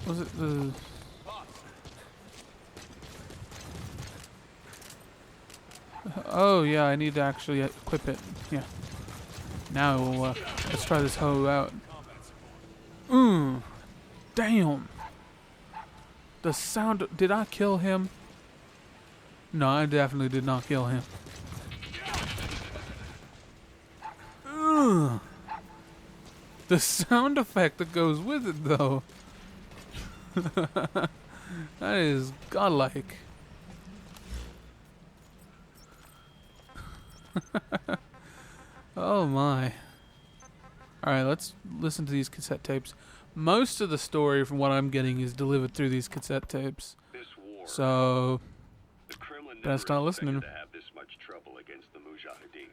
Was it the... Oh, yeah, I need to actually equip it. Yeah. Now, let's try this hoe out. Damn. The sound... Did I kill him? No, I definitely did not kill him. Ugh. The sound effect that goes with it, though. That is godlike. Oh my. Alright, let's listen to these cassette tapes. Most of the story, from what I'm getting, is delivered through these cassette tapes. So, better start listening. To have this much trouble against the Mujahideen.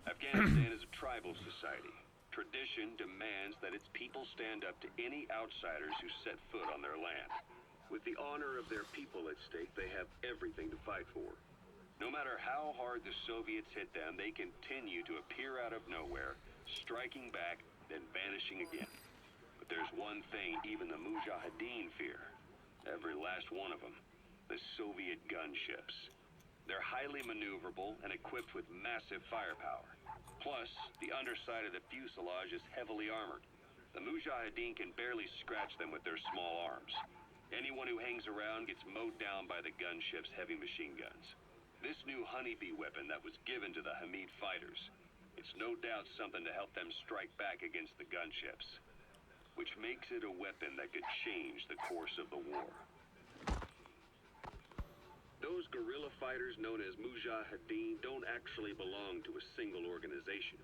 Afghanistan is a tribal society. Tradition demands that its people stand up to any outsiders who set foot on their land. With the honor of their people at stake, they have everything to fight for. No matter how hard the Soviets hit them, they continue to appear out of nowhere, striking back, then vanishing again. But there's one thing even the Mujahideen fear. Every last one of them. The Soviet gunships. They're highly maneuverable and equipped with massive firepower. Plus, the underside of the fuselage is heavily armored. The Mujahideen can barely scratch them with their small arms. Anyone who hangs around gets mowed down by the gunship's heavy machine guns. This new honeybee weapon that was given to the Hamid fighters, it's no doubt something to help them strike back against the gunships, which makes it a weapon that could change the course of the war. Those guerrilla fighters known as Mujahideen don't actually belong to a single organization.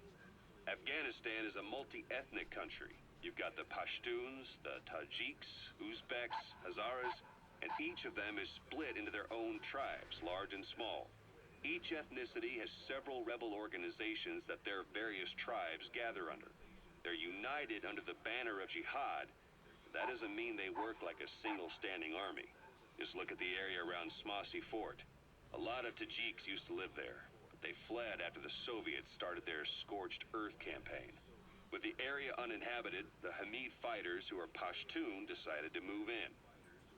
Afghanistan is a multi-ethnic country. You've got the Pashtuns, the Tajiks, Uzbeks, Hazaras, and each of them is split into their own tribes, large and small. Each ethnicity has several rebel organizations that their various tribes gather under. They're united under the banner of jihad. That doesn't mean they work like a single standing army. Just look at the area around Smasy Fort. A lot of Tajiks used to live there, but they fled after the Soviets started their Scorched Earth campaign. With the area uninhabited, the Hamid fighters, who are Pashtun, decided to move in.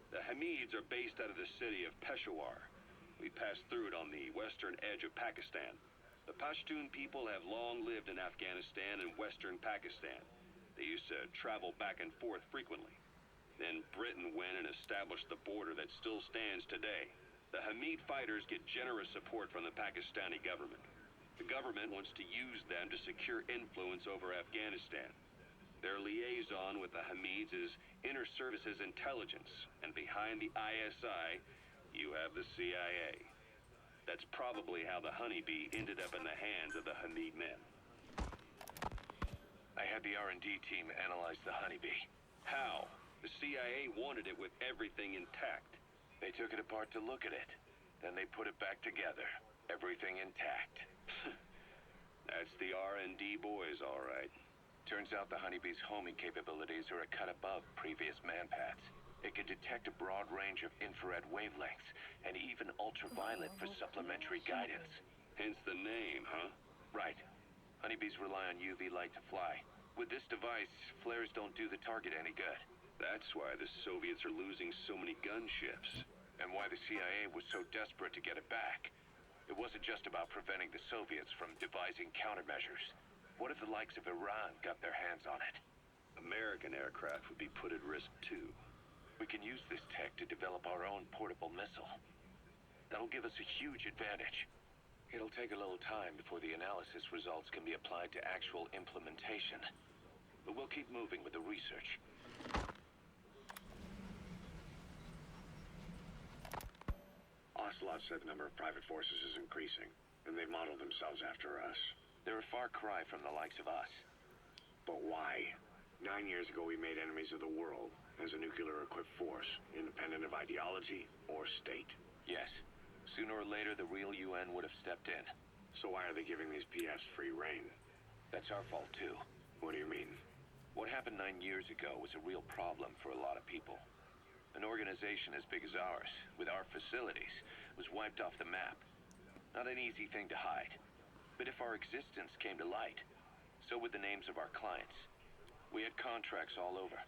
The Hamids are based out of the city of Peshawar. We passed through it on the western edge of Pakistan. The Pashtun people have long lived in Afghanistan and western Pakistan. They used to travel back and forth frequently. Then Britain went and established the border that still stands today. The Hamid fighters get generous support from the Pakistani government. The government wants to use them to secure influence over Afghanistan. Their liaison with the Hamids is Inter-Services Intelligence, and behind the ISI, you have the CIA. That's probably how the honeybee ended up in the hands of the Hamid men. I had the R&D team analyze the honeybee. How? The CIA wanted it with everything intact. They took it apart to look at it. Then they put it back together. Everything intact. That's the R&D boys, all right. Turns out the honeybee's homing capabilities are a cut above previous manpads. It can detect a broad range of infrared wavelengths, and even ultraviolet for supplementary guidance. Hence the name, huh? Right. Honeybees rely on UV light to fly. With this device, flares don't do the target any good. That's why the Soviets are losing so many gunships. And why the CIA was so desperate to get it back. It wasn't just about preventing the Soviets from devising countermeasures. What if the likes of Iran got their hands on it? American aircraft would be put at risk too. We can use this tech to develop our own portable missile. That'll give us a huge advantage. It'll take a little time before the analysis results can be applied to actual implementation. But we'll keep moving with the research. Ocelot said the number of private forces is increasing, and they've modeled themselves after us. They're a far cry from the likes of us. But why? 9 years ago, we made enemies of the world as a nuclear-equipped force, independent of ideology or state. Yes. Sooner or later, the real UN would have stepped in. So why are they giving these PFs free rein? That's our fault, too. What do you mean? What happened 9 years ago was a real problem for a lot of people. An organization as big as ours, with our facilities, was wiped off the map. Not an easy thing to hide. But if our existence came to light, so would the names of our clients. We had contracts all over,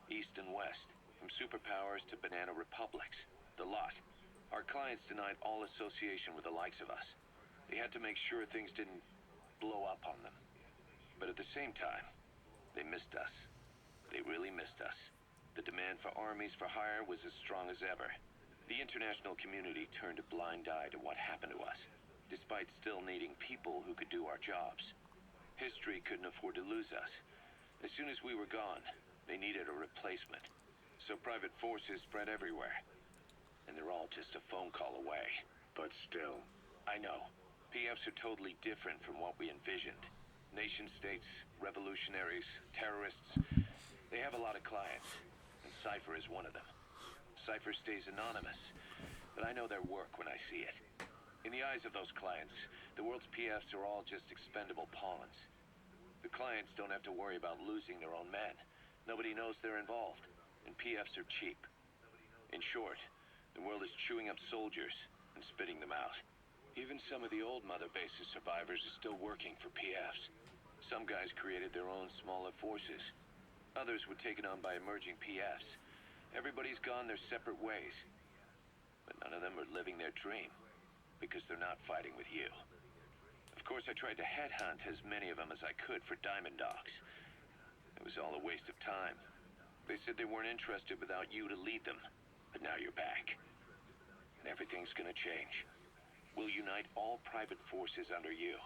east and west. from superpowers to banana republics. The lot. Our clients denied all association with the likes of us. They had to make sure things didn't blow up on them. But at the same time, they missed us. They really missed us. The demand for armies for hire was as strong as ever. The international community turned a blind eye to what happened to us, despite still needing people who could do our jobs. History couldn't afford to lose us. As soon as we were gone, they needed a replacement. So private forces spread everywhere. And they're all just a phone call away. But still. I know. PFs are totally different from what we envisioned. Nation-states, revolutionaries, terrorists. They have a lot of clients. And Cypher is one of them. Cypher stays anonymous. But I know their work when I see it. In the eyes of those clients, the world's PFs are all just expendable pawns. The clients don't have to worry about losing their own men. Nobody knows they're involved. And PFs are cheap. In short, the world is chewing up soldiers and spitting them out. Even some of the old Mother Base's survivors are still working for PFs. Some guys created their own smaller forces. Others were taken on by emerging PFs. Everybody's gone their separate ways. But none of them are living their dream, because they're not fighting with you. Of course, I tried to headhunt as many of them as I could for Diamond Dogs. It was all a waste of time. They said they weren't interested without you to lead them. But now you're back. And everything's gonna change. We'll unite all private forces under you,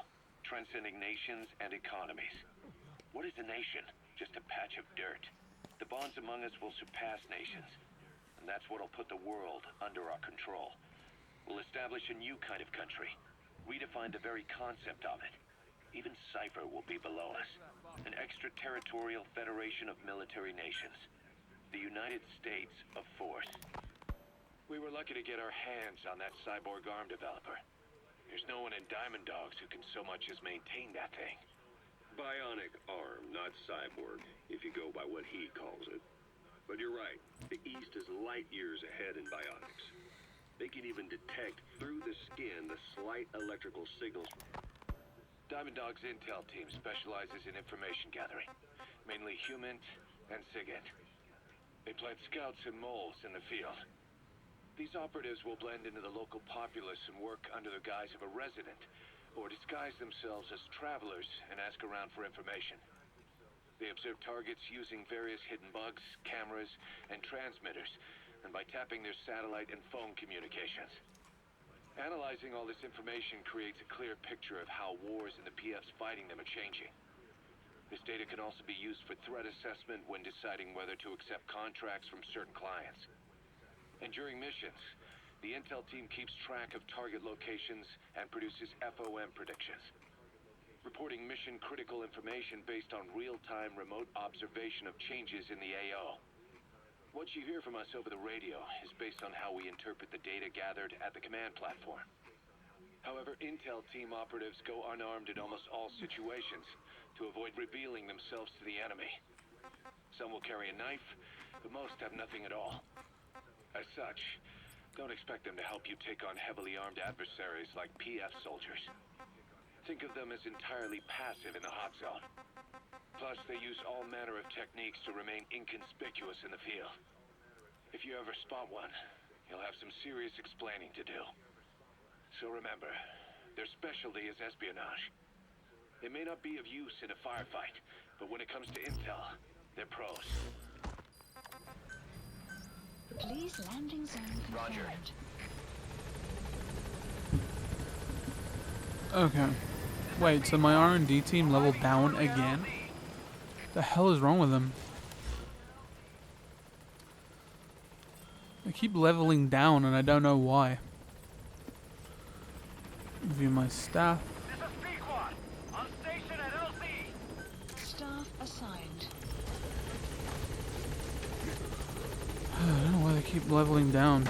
transcending nations and economies. What is a nation? Just a patch of dirt. The bonds among us will surpass nations. And that's what'll put the world under our control. We'll establish a new kind of country. Redefine the very concept of it. Even Cypher will be below us. An extraterritorial federation of military nations. The United States of Force. We were lucky to get our hands on that cyborg arm developer. There's no one in Diamond Dogs who can so much as maintain that thing. Bionic arm, not cyborg, if you go by what he calls it. But you're right, the East is light years ahead in bionics. They can even detect through the skin the slight electrical signals. Diamond Dog's intel team specializes in information gathering, mainly HUMINT and SIGINT. They plant scouts and moles in the field. These operatives will blend into the local populace and work under the guise of a resident, or disguise themselves as travelers and ask around for information. They observe targets using various hidden bugs, cameras, and transmitters, and by tapping their satellite and phone communications. Analyzing all this information creates a clear picture of how wars and the PFs fighting them are changing. This data can also be used for threat assessment when deciding whether to accept contracts from certain clients. And during missions, the intel team keeps track of target locations and produces FOM predictions, reporting mission-critical information based on real-time remote observation of changes in the AO. What you hear from us over the radio is based on how we interpret the data gathered at the command platform. However, intel team operatives go unarmed in almost all situations to avoid revealing themselves to the enemy. Some will carry a knife, but most have nothing at all. As such, don't expect them to help you take on heavily armed adversaries like PF soldiers. Think of them as entirely passive in the hot zone. Plus, they use all manner of techniques to remain inconspicuous in the field. If you ever spot one, you'll have some serious explaining to do. So remember, their specialty is espionage. They may not be of use in a firefight, but when it comes to intel, they're pros. Please landing zone confirmed. Okay. Wait, so my R&D team leveled down again? The hell is wrong with them? I keep leveling down and I don't know why. View my staff. This is Pequod. On station at LC. Staff assigned. I don't know why they keep leveling down.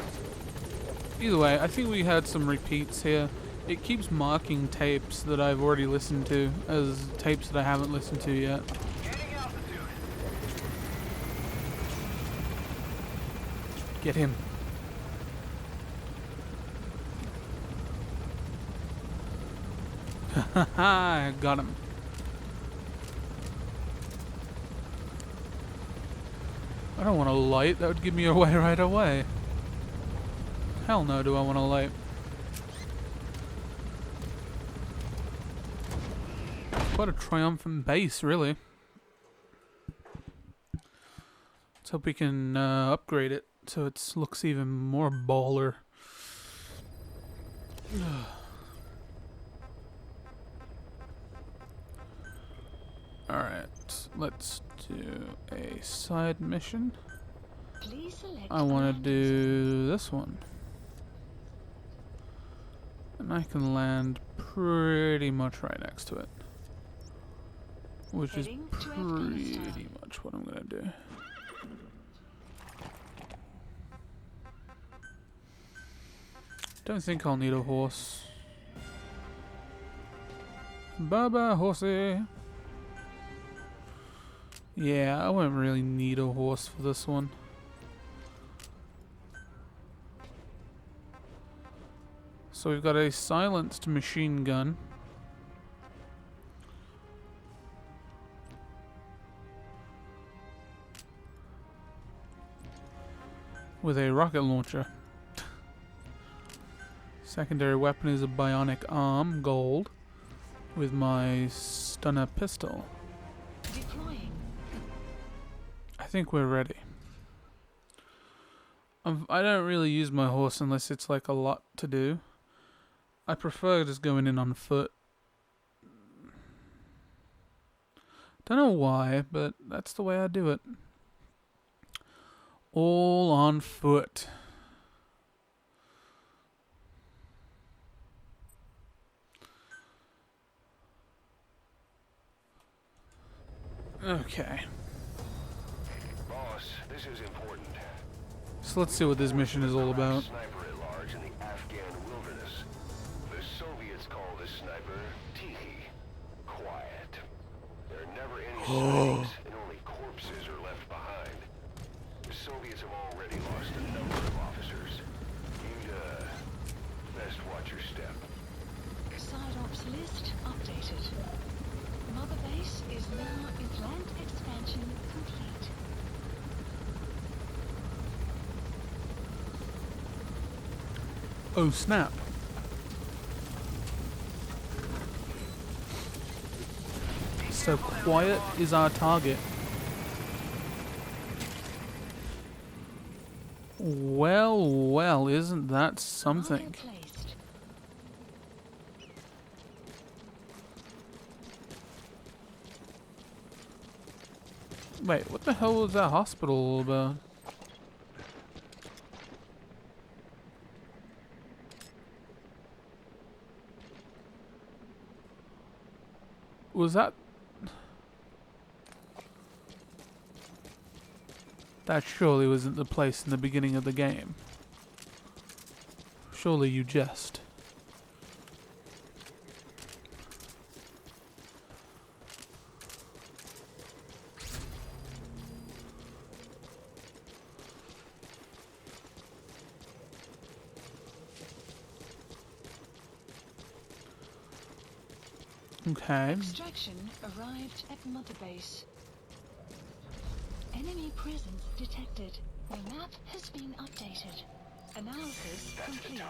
Either way, I think we had some repeats here. It keeps marking tapes that I've already listened to as tapes that I haven't listened to yet. Gaining altitude. Get him. Haha, got him. I don't want a light. That would give me away right away. Hell no, do I want a light. Quite a triumphant base, really. Let's hope we can upgrade it so it looks even more baller. Alright, let's do a side mission. Please select I want to landing do this one. And I can land pretty much right next to it. Which is Heading to Afghanistan. pretty much what I'm going to do. Don't think I'll need a horse. Bye-bye, horsey. Yeah, I won't really need a horse for this one. So we've got a silenced machine gun. With a rocket launcher. Secondary weapon is a bionic arm, gold, with my stunner pistol. Deploying. I think we're ready. I don't really use my horse unless it's like a lot to do. I prefer just going in on foot. Don't know why, but that's the way I do it. All on foot. Okay. Boss, this is important. So let's see what this mission is all about. Sniper at large in the Afghan wilderness. The Soviets call this sniper Tihi. Quiet. There are never any sightings, and only corpses are left behind. The Soviets have already lost a number of officers. You'd, best watch your step. Side ops list updated. Mother base is now in plant expansion complete. Oh snap. So quiet is our target. Well, well, isn't that something? Audio placed. Wait, what the hell was that hospital all about? Was that... That surely wasn't the place in the beginning of the game. Surely you jest. Okay. Extraction arrived at Mother base. Enemy presence detected. The map has been updated. Analysis complete.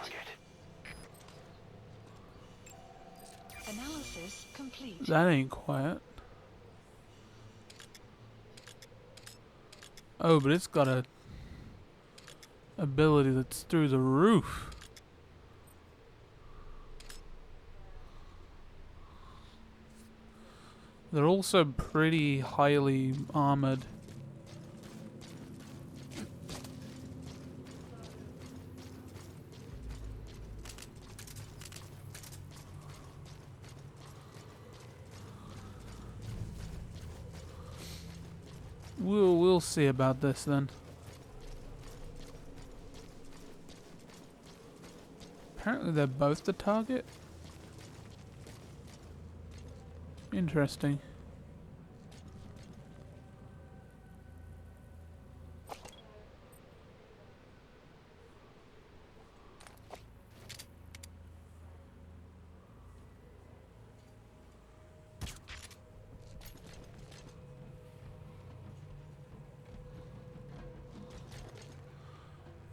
Analysis complete. That ain't quiet. Oh, but it's got a ability that's through the roof. They're also pretty highly armored. We'll see about this then. Apparently they're both the target. Interesting.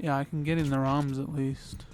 Yeah, I can get in their arms at least.